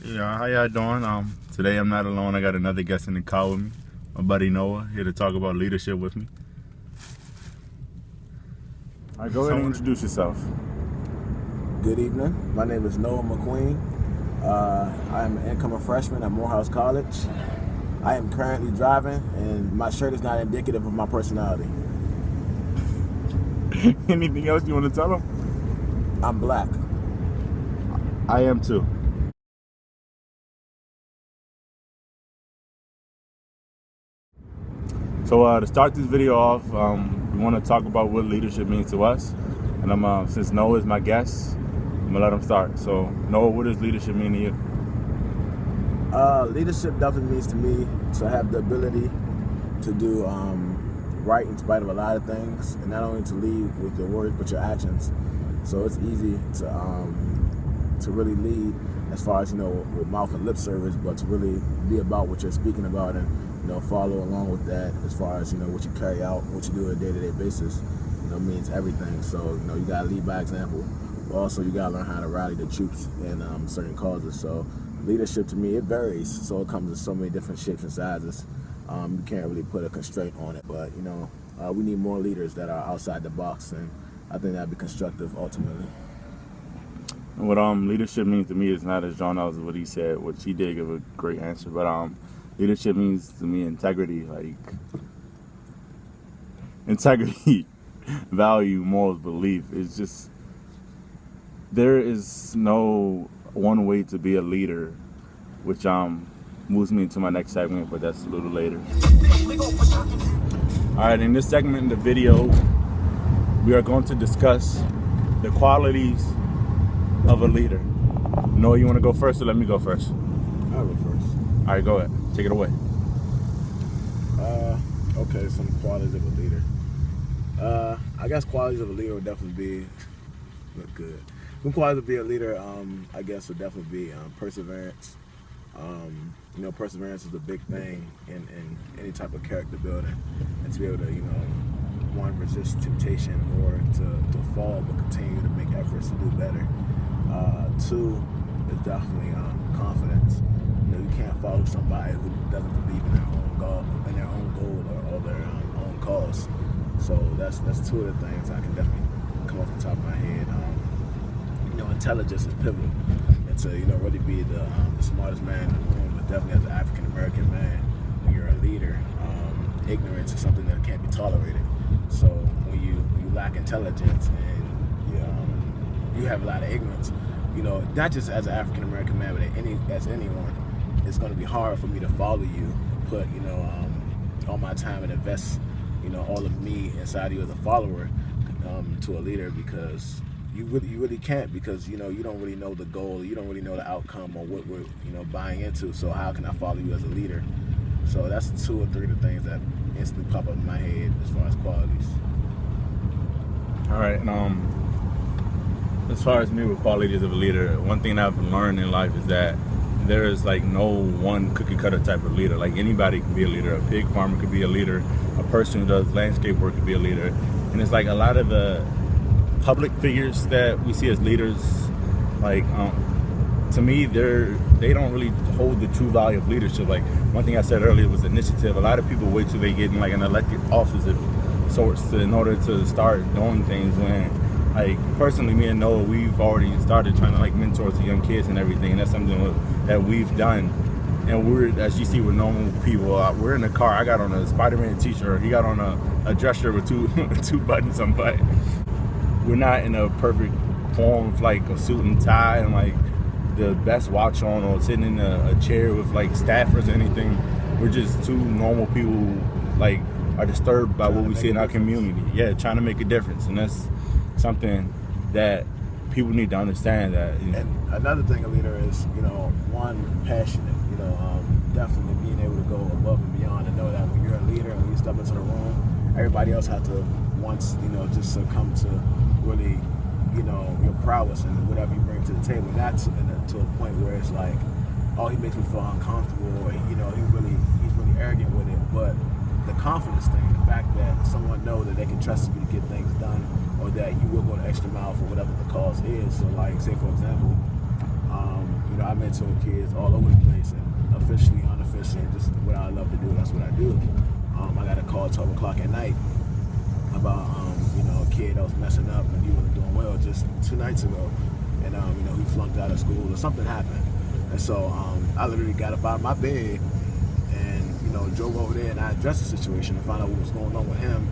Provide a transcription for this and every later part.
Yeah, how y'all doing? Today I'm not alone. I got another guest in the car with me. My buddy Noah, here to talk about leadership with me. All right, go ahead and introduce yourself. Good evening. My name is Noah McQueen. I am an incoming freshman at Morehouse College. I am currently driving, and my shirt is not indicative of my personality. Anything else you want to tell them? I'm black. I am too. So to start this video off, we want to talk about what leadership means to us. And since Noah is my guest, I'm gonna let him start. So Noah, what does leadership mean to you? Leadership definitely means to me to have the ability to do right in spite of a lot of things, and not only to lead with your words but your actions. So it's easy to really lead as far as, with mouth and lip service, but to really be about what you're speaking about and follow along with that as far as what you carry out, what you do on a day-to-day basis. Means everything. So you gotta lead by example, but also you gotta learn how to rally the troops in certain causes. So leadership to me, it varies. So it comes in so many different shapes and sizes. You can't really put a constraint on it, but we need more leaders that are outside the box, and I think that'd be constructive ultimately. And what leadership means to me is not as drawn out as what he said, which he did give a great answer, but leadership means to me integrity, value, morals, belief. It's just, there is no one way to be a leader, which moves me to my next segment, but that's a little later. Alright, in this segment in the video, we are going to discuss the qualities of a leader. Noah, you want to go first or let me go first? I'll go first. Alright, go ahead. Take it away. Okay, some qualities of a leader. I guess qualities of a leader would definitely be, look good. Some qualities of be a leader, I guess, would definitely be perseverance. Perseverance is a big thing in any type of character building, and to be able to, one, resist temptation, or to fall, but continue to make efforts to do better. Two is definitely confidence. You can't follow somebody who doesn't believe in their own goal, or their own cause. So that's two of the things I can definitely come off the top of my head. Intelligence is pivotal, and to really be the smartest man in the room, but definitely as an African American man, when you're a leader, ignorance is something that can't be tolerated. So when you lack intelligence and you have a lot of ignorance, not just as an African American man, but as anyone, it's going to be hard for me to follow you, put all my time and invest all of me inside you as a follower to a leader, because you really can't, because you don't really know the goal, you don't really know the outcome or what we're buying into. So how can I follow you as a leader? So that's two or three of the things that instantly pop up in my head as far as qualities. All right, as far as me with qualities of a leader, one thing I've learned in life is that there is no one cookie cutter type of leader. Anybody can be a leader. A pig farmer could be a leader. A person who does landscape work could be a leader. And it's a lot of the public figures that we see as leaders, to me, they don't really hold the true value of leadership. One thing I said earlier was initiative. A lot of people wait till they get in an elected office of sorts in order to start doing things, when personally, me and Noah, we've already started trying to mentor to young kids and everything, and that's something that we've done. And we're, as you see with normal people, we're in the car. I got on a Spider-Man t-shirt. He got on a dress shirt with two buttons unbuttoned. We're not in a perfect form of a suit and tie and the best watch on, or sitting in a chair with staffers or anything. We're just two normal people who are disturbed by what we see in our community. Yeah, trying to make a difference, and that's something that people need to understand. That And another thing a leader is, one, passionate. Definitely being able to go above and beyond, and know that when you're a leader and when you step into the room, everybody else has to once just succumb to really your prowess and whatever you bring to the table. Not to a point where it's oh, he makes me feel uncomfortable, or he's really arrogant with it. But the confidence thing, the fact that someone know that they can trust you to get things done, or that you will go the extra mile for whatever the cause is. So like, say for example, I mentor kids all over the place, and officially, unofficially, just what I love to do, that's what I do. I got a call at 12 o'clock at night about a kid that was messing up and he wasn't doing well just 2 nights ago, and he flunked out of school or something happened, and so I literally got up out of my bed and drove over there, and I addressed the situation and found out what was going on with him,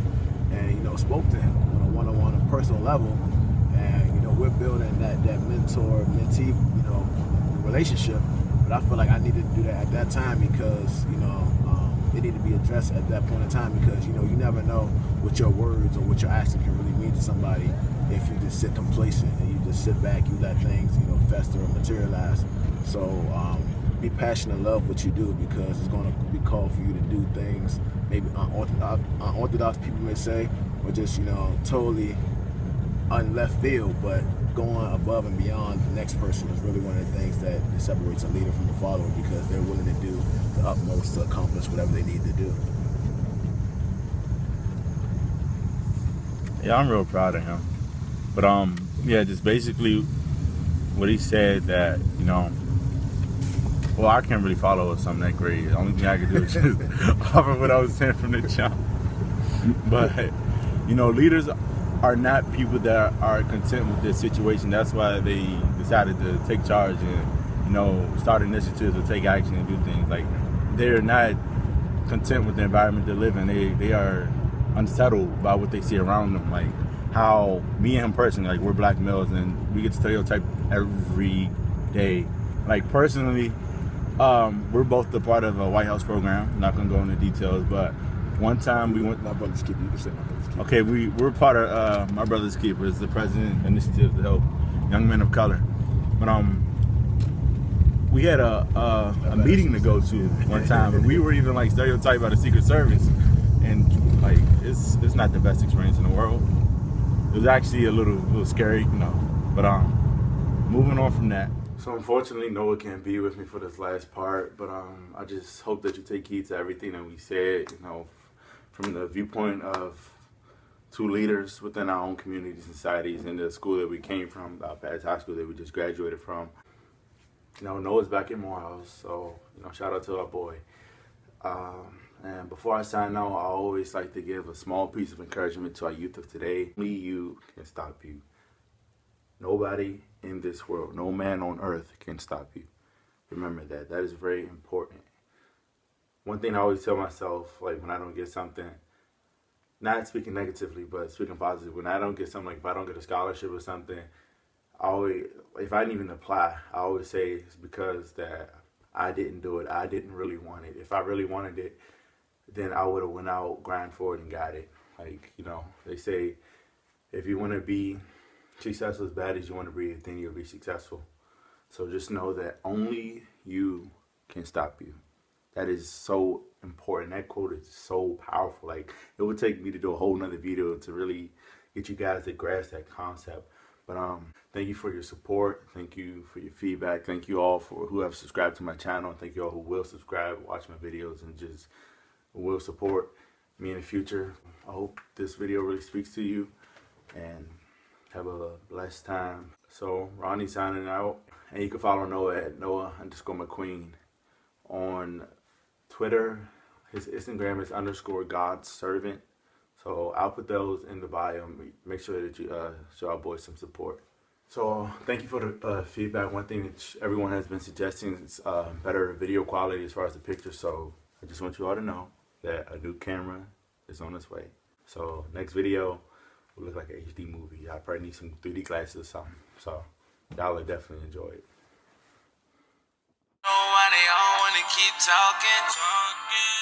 and spoke to him on a one-on-one, a personal level, and we're building that mentor-mentee relationship. But I feel like I needed to do that at that time because it needed to be addressed at that point in time, because you never know what your words or what your actions can really mean to somebody if you just sit complacent and you just sit back, you let things fester or materialize. So be passionate and love what you do, because it's going to be called for you to do things maybe unorthodox, people may say, or just totally left field, but going above and beyond the next person is really one of the things that separates a leader from a follower, because they're willing to do the utmost to accomplish whatever they need to do. Yeah, I'm real proud of him. But yeah, just basically what he said, that well, I can't really follow something that great. The only thing I can do is just offer what I was saying from the jump. But leaders are not people that are content with their situation. That's why they decided to take charge and start initiatives or take action and do things. Like, they're not content with the environment they live in. They are unsettled by what they see around them. Like how me and him personally, like, we're black males and we get stereotyped every day. Like, personally, we're both a part of a White House program. I'm not gonna go into details, but one time we went. My brother's keeper. You can say my brother's keeper. Okay, we're part of My Brother's Keeper. It's the president initiative to help young men of color. But we had a meeting to go to one time, and we were even like stereotyped by the Secret Service, and like it's not the best experience in the world. It was actually a little scary, But moving on from that. So unfortunately, Noah can't be with me for this last part, but I just hope that you take heed to everything that we said, from the viewpoint of two leaders within our own communities and societies in the school that we came from, the past high school that we just graduated from. Noah's back in Morehouse, so, shout out to our boy. And before I sign out, I always like to give a small piece of encouragement to our youth of today. Only you can stop you. Nobody in this world, no man on earth can stop you. Remember that. That is very important. One thing I always tell myself, like, when I don't get something, not speaking negatively, but speaking positive, when I don't get something, like if I don't get a scholarship or something, if I didn't even apply, I always say it's because that I didn't do it. I didn't really want it. If I really wanted it, then I would have went out, grind for it, and got it. Like, they say, if you want to be successful as bad as you want to be, then you'll be successful. So just know that only you can stop you. That is so important. That quote is so powerful. Like, it would take me to do a whole nother video to really get you guys to grasp that concept. But thank you for your support. Thank you for your feedback. Thank you all for who have subscribed to my channel. Thank you all who will subscribe, watch my videos, and just will support me in the future. I hope this video really speaks to you, and have a blessed time. So Ronnie signing out, and you can follow Noah at Noah_McQueen on Twitter. His Instagram is _God's servant. So I'll put those in the bio. Make sure that you show our boys some support. So thank you for the feedback. One thing that everyone has been suggesting is better video quality as far as the pictures. So I just want you all to know that a new camera is on its way. So next video will look like an HD movie. I probably need some 3D glasses or something. So y'all will definitely enjoy it. Why they all wanna keep talking.